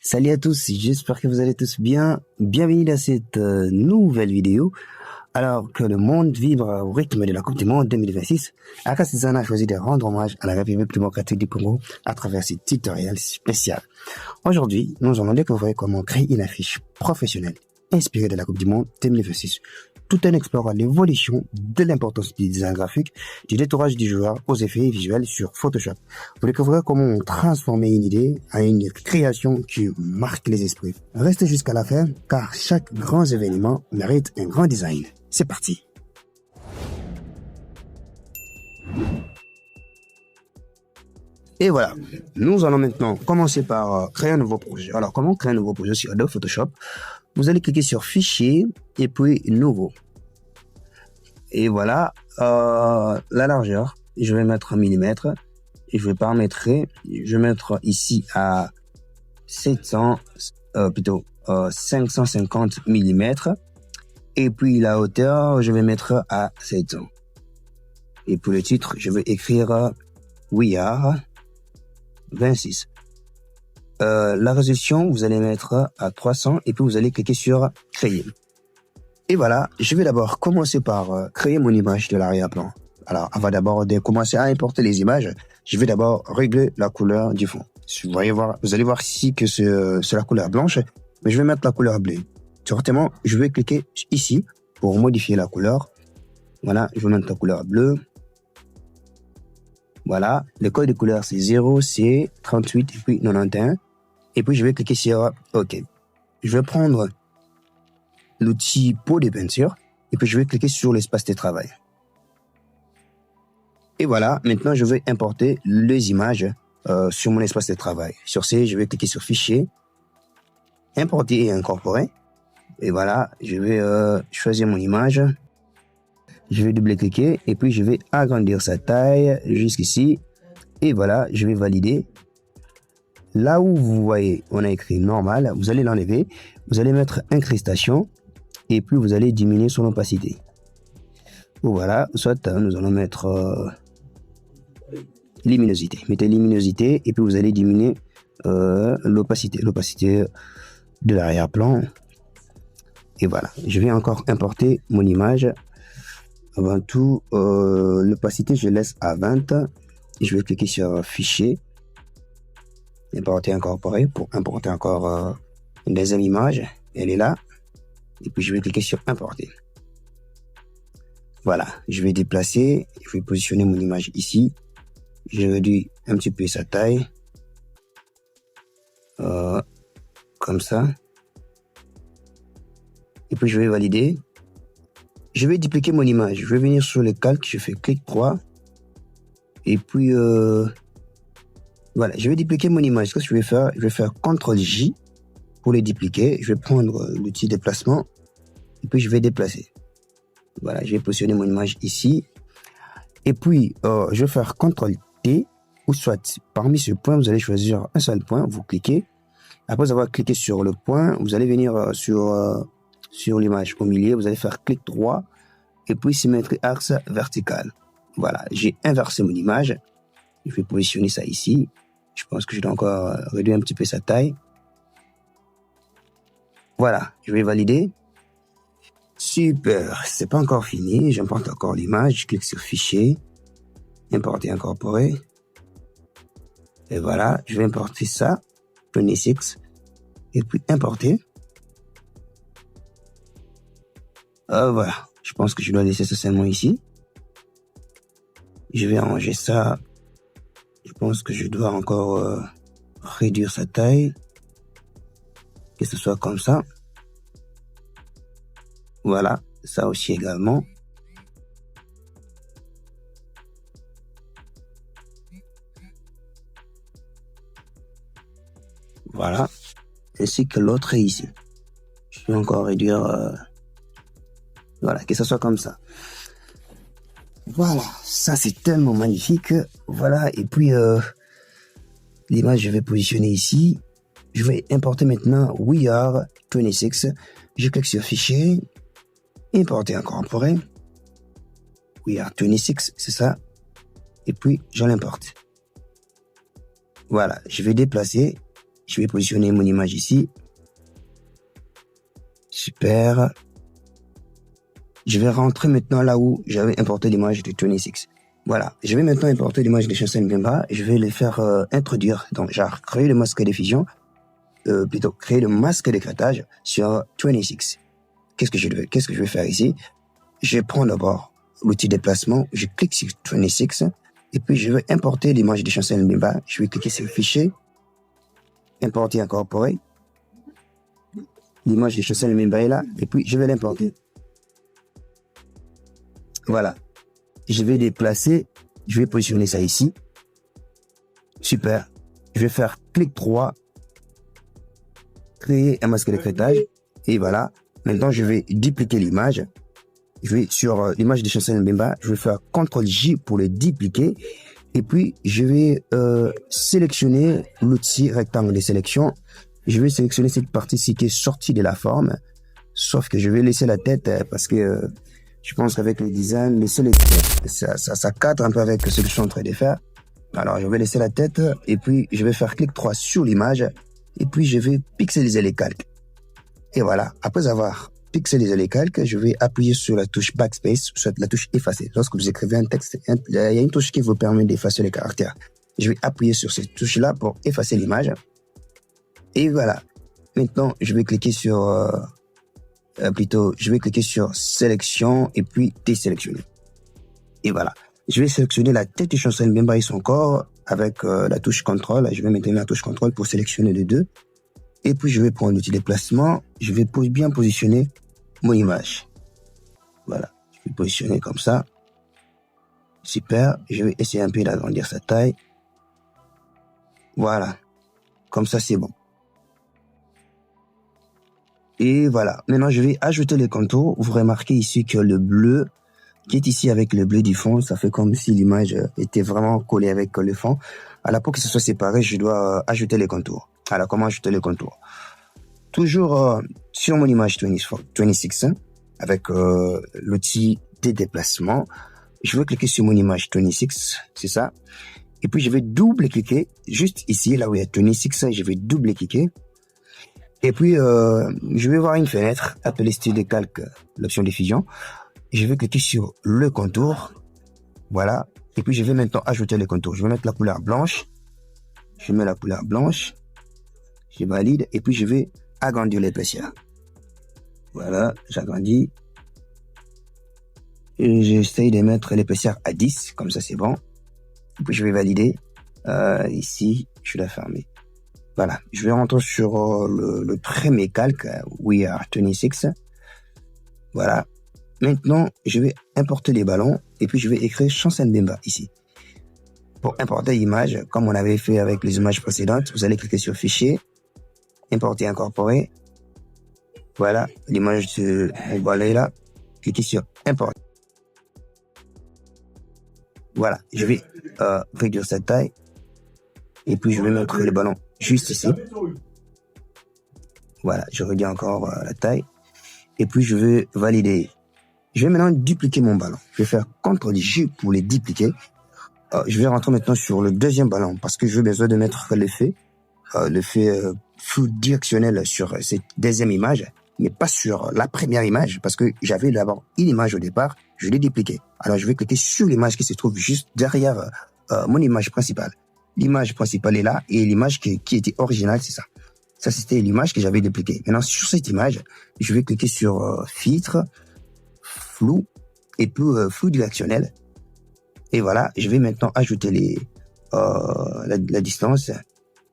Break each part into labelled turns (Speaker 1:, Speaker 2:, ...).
Speaker 1: Salut à tous, j'espère que vous allez tous bien. Bienvenue dans cette nouvelle vidéo. Alors que le monde vibre au rythme de la Coupe du Monde 2026, Akash Zana a choisi de rendre hommage à la République démocratique du Congo à travers ce tutoriel spécial. Aujourd'hui, nous allons découvrir comment créer une affiche professionnelle inspirée de la Coupe du Monde 2026, tout en explorant l'évolution de l'importance du design graphique, du détourage du joueur aux effets visuels sur Photoshop. Vous découvrirez comment transformer une idée à une création qui marque les esprits. Restez jusqu'à la fin, car chaque grand événement mérite un grand design. C'est parti. Et voilà, nous allons maintenant commencer par créer un nouveau projet. Alors, comment créer un nouveau projet sur Adobe Photoshop? Vous allez cliquer sur Fichier et puis Nouveau. Et voilà, la largeur, je vais mettre en millimètres. Et je vais paramétrer, je vais mettre ici à 550 millimètres. Et puis la hauteur, je vais mettre à 700. Et pour le titre, je vais écrire We Are 26. La résolution, vous allez mettre à 300 et puis vous allez cliquer sur Créer. Et voilà, je vais d'abord commencer par créer mon image de l'arrière-plan. Alors, avant d'abord de commencer à importer les images, je vais d'abord régler la couleur du fond. Vous allez voir ici que c'est la couleur blanche, mais je vais mettre la couleur bleue. Certainement, je vais cliquer ici pour modifier la couleur. Voilà, je vais mettre la couleur bleue. Voilà, le code de couleur c'est 0, C, 38 et puis 91. Et puis je vais cliquer sur OK. Je vais prendre l'outil pot de peinture et puis je vais cliquer sur l'espace de travail. Et voilà, maintenant je vais importer les images sur mon espace de travail. Sur ce, je vais cliquer sur Fichier, Importer et incorporer. Et voilà, je vais choisir mon image. Je vais double-cliquer et puis je vais agrandir sa taille jusqu'ici. Et voilà, je vais valider. Là où vous voyez, on a écrit normal, vous allez l'enlever. Vous allez mettre incrustation et puis vous allez diminuer son opacité. Voilà, soit nous allons mettre luminosité. Mettez luminosité et puis vous allez diminuer l'opacité de l'arrière-plan. Et voilà, je vais encore importer mon image. Avant tout, l'opacité, je laisse à 20. Et je vais cliquer sur Fichier, Importer, incorporer pour importer encore une deuxième image. Elle est là. Et puis je vais cliquer sur Importer. Voilà, je vais déplacer. Je vais positionner mon image ici. Je réduis un petit peu sa taille. Comme ça. Et puis je vais valider. Je vais dupliquer mon image. Je vais venir sur le calque, je fais clic droit. Et puis voilà, je vais dupliquer mon image. Ce que je vais faire CTRL-J pour les dupliquer. Je vais prendre l'outil déplacement et puis je vais déplacer. Voilà, je vais positionner mon image ici. Et puis je vais faire CTRL-T ou soit parmi ce point, vous allez choisir un seul point, vous cliquez. Après avoir cliqué sur le point, vous allez venir sur l'image au milieu, vous allez faire clic droit et puis symétrie axe vertical. Voilà, j'ai inversé mon image. Je vais positionner ça ici. Je pense que je dois encore réduire un petit peu sa taille. Voilà, je vais valider. Super, c'est pas encore fini. J'importe encore l'image. Je clique sur Fichier, Importer, incorporer. Et voilà, je vais importer ça. 26 et puis importer. Voilà, je pense que je dois laisser ça seulement ici. Je vais arranger ça. Je pense que je dois encore réduire sa taille. Que ce soit comme ça. Voilà, ça aussi également. Voilà, ainsi que l'autre est ici. Je vais encore réduire. Voilà, que ce soit comme ça. Voilà, ça c'est tellement magnifique. Voilà, et puis l'image, je vais positionner ici. Je vais importer maintenant We Are 26. Je clique sur Fichier, Importer, incorporer. We Are 26, c'est ça. Et puis, je l'importe. Voilà, je vais déplacer Je vais positionner mon image ici. Super. Je vais rentrer maintenant là où j'avais importé l'image de 26. Voilà. Je vais maintenant importer l'image de Chancel Mbemba. Je vais les faire introduire. Donc, j'ai créé le masque de fusion. Plutôt, créer le masque d'écrêtage sur 26. Qu'est-ce que je vais faire ici? Je prends d'abord l'outil déplacement. Je clique sur 26. Et puis, je vais importer l'image de Chancel Mbemba. Je vais cliquer sur le fichier. Importer, incorporer. L'image de Chancel Mbemba est là. Et puis, je vais l'importer. Voilà. Je vais déplacer. Je vais positionner ça ici. Super. Je vais faire clic droit. Créer un masque d'écrêtage. Et voilà. Maintenant, je vais dupliquer l'image. Je vais sur l'image de Chancel Mbemba. Je vais faire CTRL-J pour le dupliquer. Et puis, je vais sélectionner l'outil rectangle de sélection. Je vais sélectionner cette partie-ci qui est sortie de la forme. Sauf que je vais laisser la tête parce que je pense qu'avec le design, laisser les têtes, ça cadre un peu avec ce que je suis en train de faire. Alors, je vais laisser la tête et puis je vais faire clic droit sur l'image et puis je vais pixeliser les calques. Et voilà, après avoir pixelisé les calques, je vais appuyer sur la touche Backspace, soit la touche effacer. Lorsque vous écrivez un texte, il y a une touche qui vous permet d'effacer les caractères. Je vais appuyer sur cette touche-là pour effacer l'image. Et voilà. Maintenant, je vais cliquer sur... je vais cliquer sur sélection et puis désélectionner. Et voilà. Je vais sélectionner la tête de Chancel Mbemba et son corps avec la touche CTRL. Je vais maintenir la touche CTRL pour sélectionner les deux. Et puis, je vais prendre l'outil déplacement. Je vais bien positionner mon image. Voilà. Je vais positionner comme ça. Super. Je vais essayer un peu d'agrandir sa taille. Voilà. Comme ça, c'est bon. Et voilà. Maintenant, je vais ajouter les contours. Vous remarquez ici que le bleu qui est ici avec le bleu du fond, ça fait comme si l'image était vraiment collée avec le fond. Alors, pour que ce soit séparé, je dois ajouter les contours. Alors, comment ajouter les contours? Toujours sur mon image 26, avec l'outil de déplacement. Je vais cliquer sur mon image 26, c'est ça. Et puis, je vais double-cliquer juste ici, là où il y a 26, je vais double-cliquer. Et puis, je vais voir une fenêtre appelée style de calque, l'option diffusion. Je vais cliquer sur le contour. Voilà. Et puis, je vais maintenant ajouter les contours. Je vais mettre la couleur blanche. Je mets la couleur blanche. Je valide. Et puis, je vais agrandir l'épaisseur. Voilà. J'agrandis. Et j'essaye de mettre l'épaisseur à 10. Comme ça, c'est bon. Et puis, je vais valider. Ici, je vais fermer. Voilà. Je vais rentrer sur le premier calque. We are 26. Voilà. Maintenant, je vais importer les ballons et puis je vais écrire Chancel Mbemba ici. Pour importer l'image, comme on avait fait avec les images précédentes, vous allez cliquer sur Fichier, Importer, Incorporer. Voilà, l'image de voilà là. Cliquez sur Importer. Voilà, je vais réduire sa taille et puis je vais mettre les ballons juste ici. Voilà, je réduis encore la taille et puis je vais valider. Je vais maintenant dupliquer mon ballon. Je vais faire CTRL-J pour les dupliquer. Je vais rentrer maintenant sur le deuxième ballon parce que j'ai besoin de mettre l'effet flou directionnel sur cette deuxième image, mais pas sur la première image parce que j'avais d'abord une image au départ, je l'ai dupliquée. Alors, je vais cliquer sur l'image qui se trouve juste derrière mon image principale. L'image principale est là et l'image qui était originale, c'est ça. Ça, c'était l'image que j'avais dupliquée. Maintenant, sur cette image, je vais cliquer sur filtre, flou et puis flou directionnel. Et voilà, je vais maintenant ajouter la distance.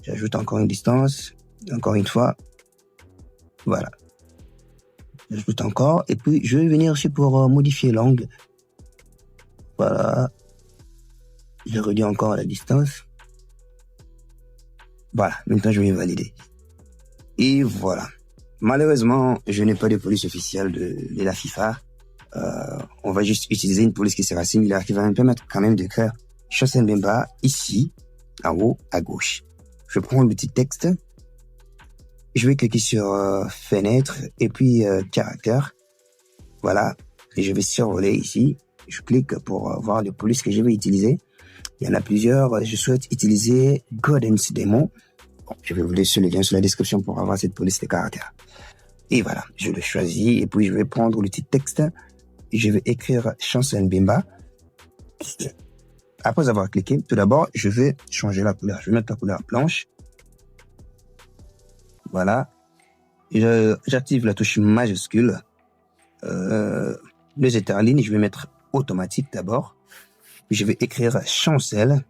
Speaker 1: J'ajoute encore une distance, encore une fois. Voilà. J'ajoute encore. Et puis, je vais venir ici pour modifier l'angle. Voilà. Je réduis encore la distance. Voilà. Maintenant, je vais valider. Et voilà. Malheureusement, je n'ai pas de police officielle de la FIFA. On va juste utiliser une police qui sera similaire, qui va me permettre quand même de créer Chancel Mbemba ici, en haut, à gauche. Je prends le petit texte. Je vais cliquer sur fenêtre et puis caractère. Voilà. Et je vais survoler ici. Je clique pour voir les polices que je vais utiliser. Il y en a plusieurs. Je souhaite utiliser Guidance Demo. Bon, je vais vous laisser le lien sur la description pour avoir cette police de caractère. Et voilà, je le choisis et puis je vais prendre le petit texte et je vais écrire Chancel Mbemba. Après avoir cliqué, tout d'abord, je vais changer la couleur. Je vais mettre la couleur blanche. Voilà. J'active la touche majuscule. Les éterlines, je vais mettre automatique d'abord. Puis je vais écrire Chancel,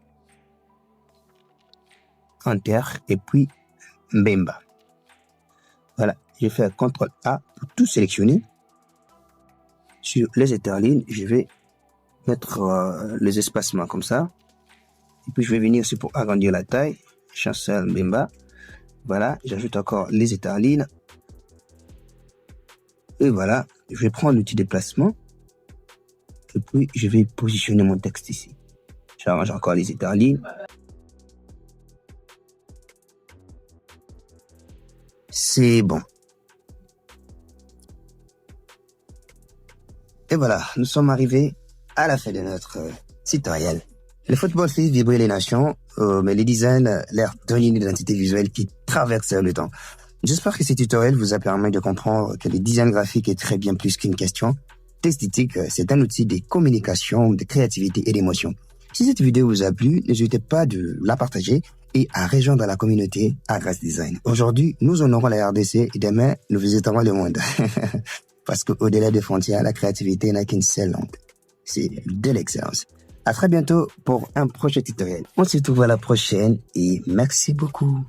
Speaker 1: Enter, et puis Mbemba. Voilà. Je fais un CTRL A pour tout sélectionner. Sur les éterlines, je vais mettre les espacements comme ça. Et puis je vais venir aussi pour agrandir la taille. Chancel Mbemba. Voilà. J'ajoute encore les éterlines. Et voilà. Je vais prendre l'outil déplacement. Et puis je vais positionner mon texte ici. J'arrange encore les éterlines. C'est bon. Et voilà, nous sommes arrivés à la fin de notre tutoriel. Le football fait vibrer les nations, mais les designs leur donnent une identité visuelle qui traverse le temps. J'espère que ce tutoriel vous a permis de comprendre que le design graphique est très bien plus qu'une question d'esthétique. C'est un outil de communication, de créativité et d'émotion. Si cette vidéo vous a plu, n'hésitez pas de la partager et à rejoindre la communauté Agras Design. Aujourd'hui, nous honorons la RDC et demain, nous visiterons le monde. Parce qu'au-delà des frontières, la créativité n'a qu'une seule langue. C'est de l'excellence. À très bientôt pour un prochain tutoriel. On se retrouve à la prochaine et merci beaucoup.